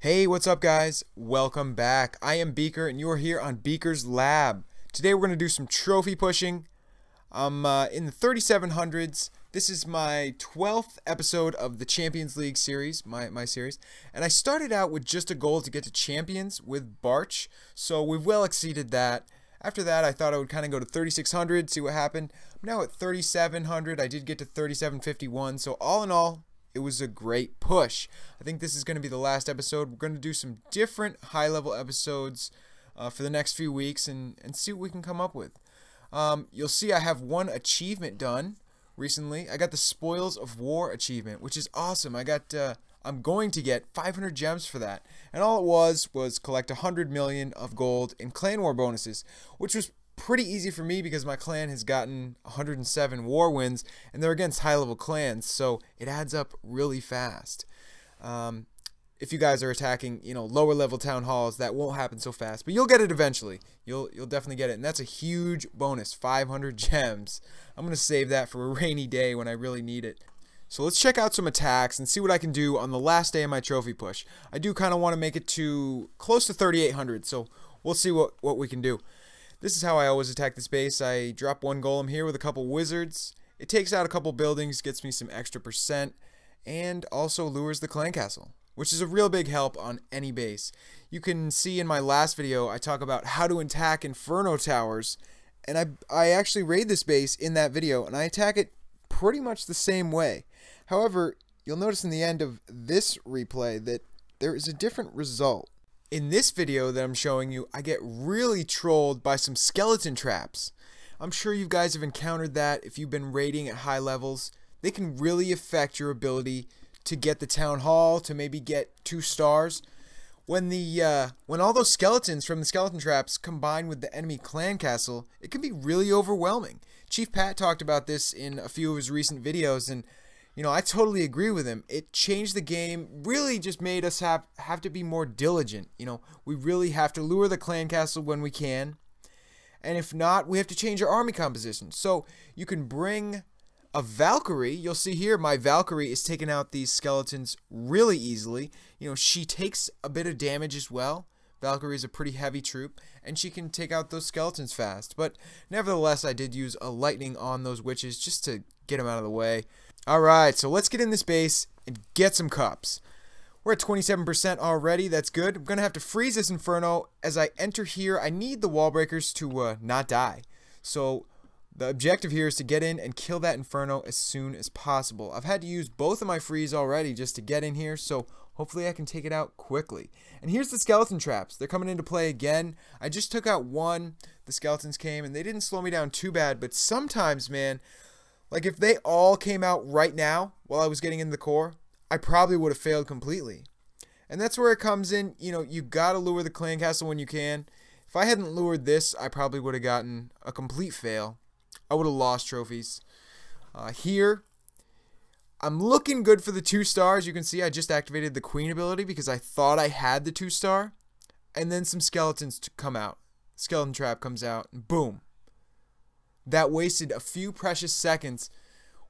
Hey, what's up guys? Welcome back. I am Beaker and you are here on Beaker's Lab. Today we're going to do some trophy pushing. I'm in the 3700s. This is my 12th episode of the Champions League series, my series. And I started out with just a goal to get to Champions with Barch. So we've well exceeded that. After that I thought I would kind of go to 3600, see what happened. I'm now at 3700. I did get to 3751. So all in all, it was a great push. I think this is going to be the last episode. We're going to do some different high-level episodes for the next few weeks and see what we can come up with. You'll see I have one achievement done recently. I got the Spoils of War achievement, which is awesome. I'm going to get 500 gems for that. And all it was collect 100 million of gold in clan war bonuses, which was pretty easy for me because my clan has gotten 107 war wins and they're against high-level clans, so it adds up really fast. If you guys are attacking, lower level town halls, that won't happen so fast, but you'll get it eventually. You'll definitely get it, and that's a huge bonus, 500 gems. I'm gonna save that for a rainy day when I really need it. So let's check out some attacks and see what I can do on the last day of my trophy push. I do kind of want to make it to close to 3800, so we'll see what we can do. This is how I always attack this base. I drop one golem here with a couple wizards. It takes out a couple buildings, gets me some extra percent, and also lures the clan castle, which is a real big help on any base. You can see in my last video I talk about how to attack inferno towers, and I actually raid this base in that video, and I attack it pretty much the same way. However, you'll notice in the end of this replay that there is a different result. In this video that I'm showing you, I get really trolled by some skeleton traps. I'm sure you guys have encountered that if you've been raiding at high levels. They can really affect your ability to get the town hall, to maybe get 2 stars. When all those skeletons from the skeleton traps combine with the enemy clan castle, it can be really overwhelming. Chief Pat talked about this in a few of his recent videos, and I totally agree with him. It changed the game, really just made us have to be more diligent. We really have to lure the clan castle when we can. And if not, we have to change our army composition. So you can bring a Valkyrie. You'll see here my Valkyrie is taking out these skeletons really easily. She takes a bit of damage as well. Valkyrie is a pretty heavy troop, and she can take out those skeletons fast. But nevertheless, I did use a lightning on those witches just to get them out of the way. Alright, so let's get in this base and get some cups. We're at 27% already. That's good. I'm going to have to freeze this Inferno. As I enter here, I need the wall breakers to not die. So the objective here is to get in and kill that Inferno as soon as possible. I've had to use both of my freeze already just to get in here, so hopefully I can take it out quickly. And here's the skeleton traps. They're coming into play again. I just took out one. The skeletons came, and they didn't slow me down too bad, but sometimes, man, like if they all came out right now while I was getting into the core, I probably would have failed completely. And that's where it comes in. You gotta lure the clan castle when you can. If I hadn't lured this, I probably would have gotten a complete fail. I would have lost trophies. Here, I'm looking good for the 2 stars. You can see I just activated the queen ability because I thought I had the 2 star. And then some skeletons come out. Skeleton trap comes out, and boom. That wasted a few precious seconds.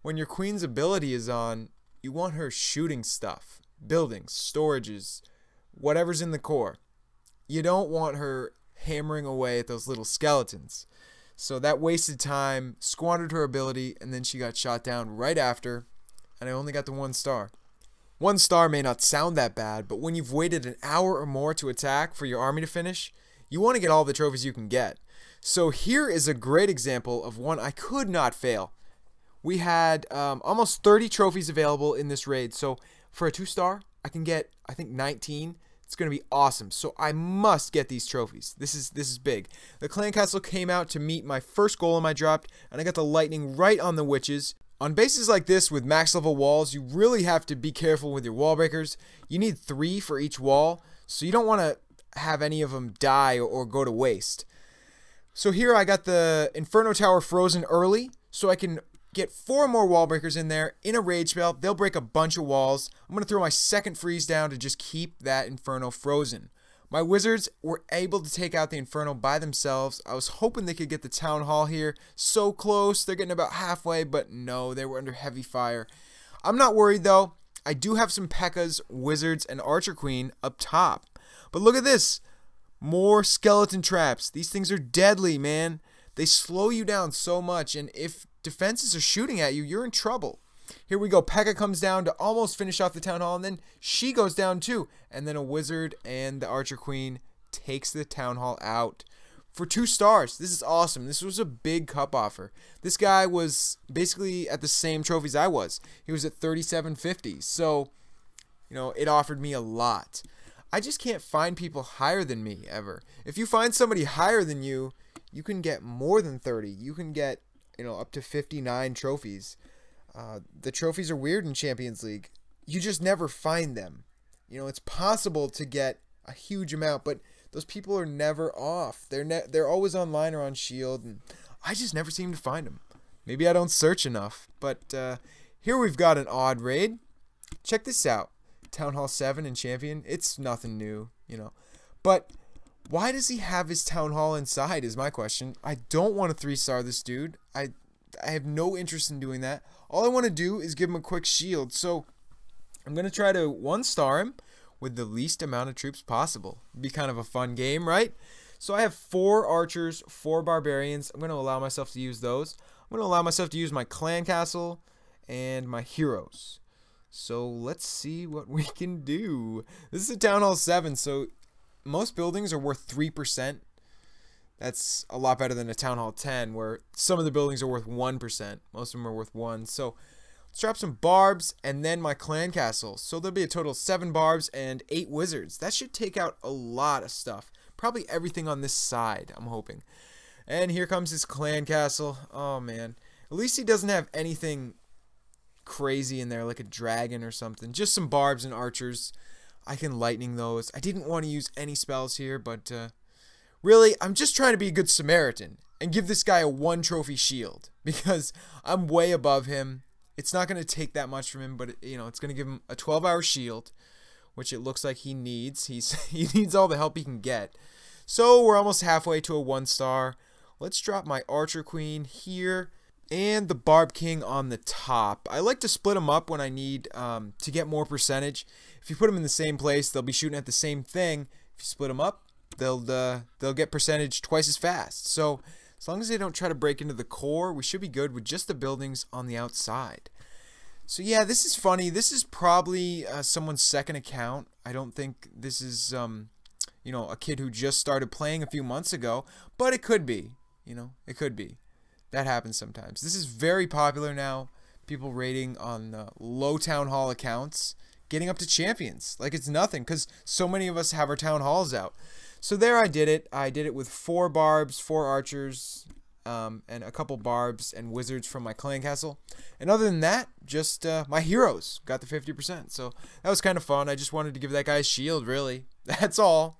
When your queen's ability is on, you want her shooting stuff, buildings, storages, whatever's in the core. You don't want her hammering away at those little skeletons. So that wasted time, squandered her ability, and then she got shot down right after, and I only got the 1 star. 1 star may not sound that bad, but when you've waited an hour or more to attack for your army to finish, you want to get all the trophies you can get. So here is a great example of one I could not fail. We had almost 30 trophies available in this raid. So for a 2 star, I can get, I think, 19. It's going to be awesome. So I must get these trophies. This is big. The clan castle came out to meet my first golem I dropped, and I got the lightning right on the witches. On bases like this with max level walls, you really have to be careful with your wall breakers. You need 3 for each wall, so you don't want to have any of them die or go to waste. So here I got the Inferno Tower frozen early, so I can get 4 more wall breakers in there in a rage spell. They'll break a bunch of walls. I'm going to throw my second freeze down to just keep that Inferno frozen. My wizards were able to take out the Inferno by themselves. I was hoping they could get the town hall here. So close. They're getting about halfway, but no, they were under heavy fire. I'm not worried though. I do have some Pekkas, Wizards, and Archer Queen up top. But look at this. More skeleton traps. These things are deadly, man. They slow you down so much, and if defenses are shooting at you, you're in trouble. Here we go. Pekka comes down to almost finish off the Town Hall, and then she goes down too. And then a Wizard and the Archer Queen takes the Town Hall out for 2 stars. This is awesome. This was a big cup offer. This guy was basically at the same trophies I was. He was at 3750. So, you know, it offered me a lot. I just can't find people higher than me ever. If you find somebody higher than you, you can get more than 30. You can get, you know, up to 59 trophies. The trophies are weird in Champions League. You just never find them. You know, it's possible to get a huge amount, but those people are never off. They're always online or on Shield, and I just never seem to find them. Maybe I don't search enough. But here we've got an odd raid. Check this out. Town Hall 7 in Champion. It's nothing new, you know. But why does he have his Town Hall inside is my question. I don't want to 3-star this dude. I have no interest in doing that. All I want to do is give him a quick shield. So I'm going to try to 1-star him with the least amount of troops possible. It'd be kind of a fun game, right? So I have 4 archers, 4 barbarians. I'm going to allow myself to use those. I'm going to allow myself to use my clan castle and my heroes. So let's see what we can do. This is a Town Hall 7, so most buildings are worth 3%. That's a lot better than a Town Hall 10, where some of the buildings are worth 1%. Most of them are worth 1. So let's drop some barbs and then my clan castle. So there'll be a total of 7 barbs and 8 wizards. That should take out a lot of stuff. Probably everything on this side, I'm hoping. And here comes his clan castle. Oh, man. At least he doesn't have anything crazy in there, like a dragon or something. Just some barbs and archers. I can lightning those. I didn't want to use any spells here, but really, I'm just trying to be a good Samaritan and give this guy a 1 trophy shield because I'm way above him. It's not going to take that much from him, but you know, it's going to give him a 12-hour shield, which it looks like he needs. He needs all the help he can get. So we're almost halfway to a 1-star. Let's drop my Archer Queen here and the Barb King on the top. I like to split them up when I need to get more percentage. If you put them in the same place, they'll be shooting at the same thing. If you split them up, they'll get percentage twice as fast. So as long as they don't try to break into the core, we should be good with just the buildings on the outside. So yeah, this is funny. This is probably someone's second account. I don't think this is you know, a kid who just started playing a few months ago, but it could be. You know, it could be. That happens sometimes. This is very popular now. People rating on low Town Hall accounts, getting up to champions like it's nothing because so many of us have our Town Halls out. So there I did it. I did it with 4 barbs, 4 archers, and a couple barbs and wizards from my clan castle. And other than that, just my heroes got the 50%. So that was kind of fun. I just wanted to give that guy a shield, really. That's all.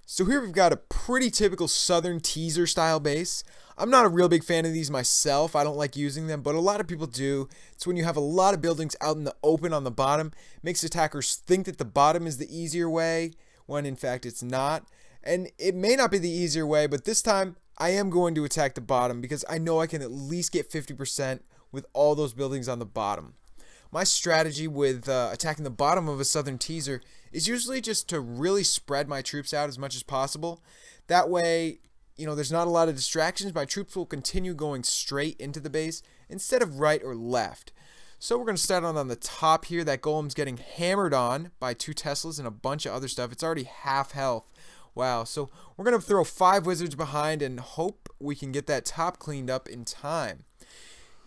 So here we've got a pretty typical southern teaser style base. I'm not a real big fan of these myself. I don't like using them, but a lot of people do. It's when you have a lot of buildings out in the open on the bottom. It makes attackers think that the bottom is the easier way, when in fact it's not. And it may not be the easier way, but this time I am going to attack the bottom because I know I can at least get 50% with all those buildings on the bottom. My strategy with attacking the bottom of a southern teaser is usually just to really spread my troops out as much as possible. That way, you know, there's not a lot of distractions. My troops will continue going straight into the base instead of right or left. So we're going to start on the top here. That golem's getting hammered on by 2 Teslas and a bunch of other stuff. It's already half health. Wow. So we're going to throw 5 wizards behind and hope we can get that top cleaned up in time.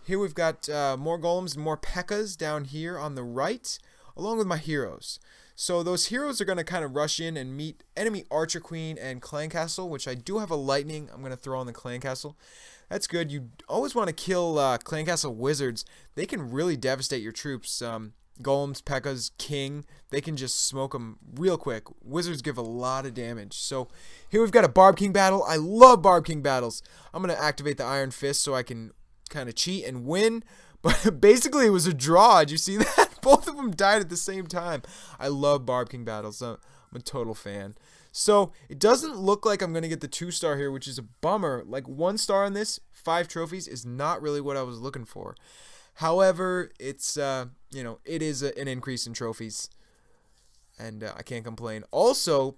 Here we've got more golems and more Pekkas down here on the right, along with my heroes. So those heroes are going to kind of rush in and meet enemy Archer Queen and Clan Castle, which I do have a lightning I'm going to throw on the Clan Castle. That's good. You always want to kill Clan Castle wizards. They can really devastate your troops. Golems, Pekkas, King, they can just smoke them real quick. Wizards give a lot of damage. So here we've got a Barb King battle. I love Barb King battles. I'm going to activate the Iron Fist so I can kind of cheat and win. But basically it was a draw. Did you see that? Both of them died at the same time. I love Barb King battles. I'm a total fan. So it doesn't look like I'm going to get the 2-star here, which is a bummer. Like 1 star on this, 5 trophies is not really what I was looking for. However, it's you know, it is an increase in trophies, and I can't complain. Also,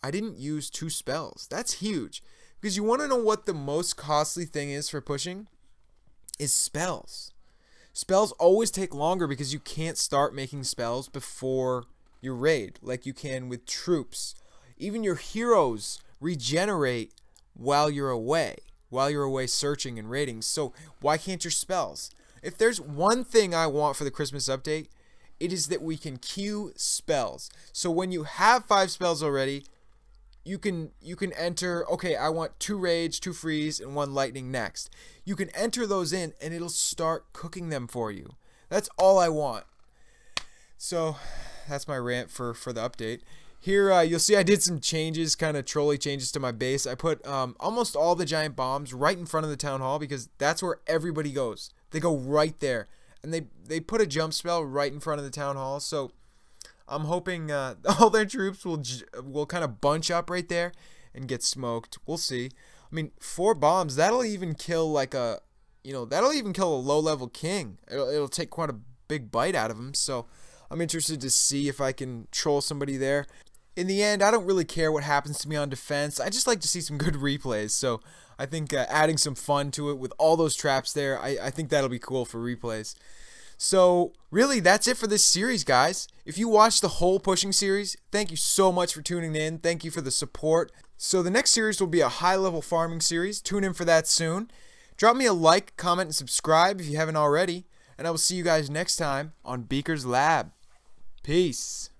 I didn't use 2 spells. That's huge, because you want to know what the most costly thing is for pushing is spells. Spells always take longer because you can't start making spells before your raid like you can with troops. Even your heroes regenerate while you're away searching and raiding. So why can't your spells? If there's one thing I want for the Christmas update, it is that we can queue spells. So when you have 5 spells already, you can enter, okay, I want 2 rage, 2 freeze, and 1 lightning next. You can enter those in and it'll start cooking them for you. That's all I want. So that's my rant for the update. Here you'll see I did some changes, kind of trolly changes to my base. I put almost all the giant bombs right in front of the town hall because that's where everybody goes. They go right there, and they put a jump spell right in front of the town hall. So I'm hoping all their troops will kind of bunch up right there and get smoked. We'll see. I mean, 4 bombs, that'll even kill like a, you know, that'll even kill a low-level king. It'll take quite a big bite out of him. So I'm interested to see if I can troll somebody there. In the end, I don't really care what happens to me on defense. I just like to see some good replays. So I think adding some fun to it with all those traps there, I think that'll be cool for replays. So really, that's it for this series, guys. If you watched the whole pushing series, thank you so much for tuning in. Thank you for the support. So the next series will be a high-level farming series. Tune in for that soon. Drop me a like, comment, and subscribe if you haven't already. And I will see you guys next time on Beaker's Lab. Peace.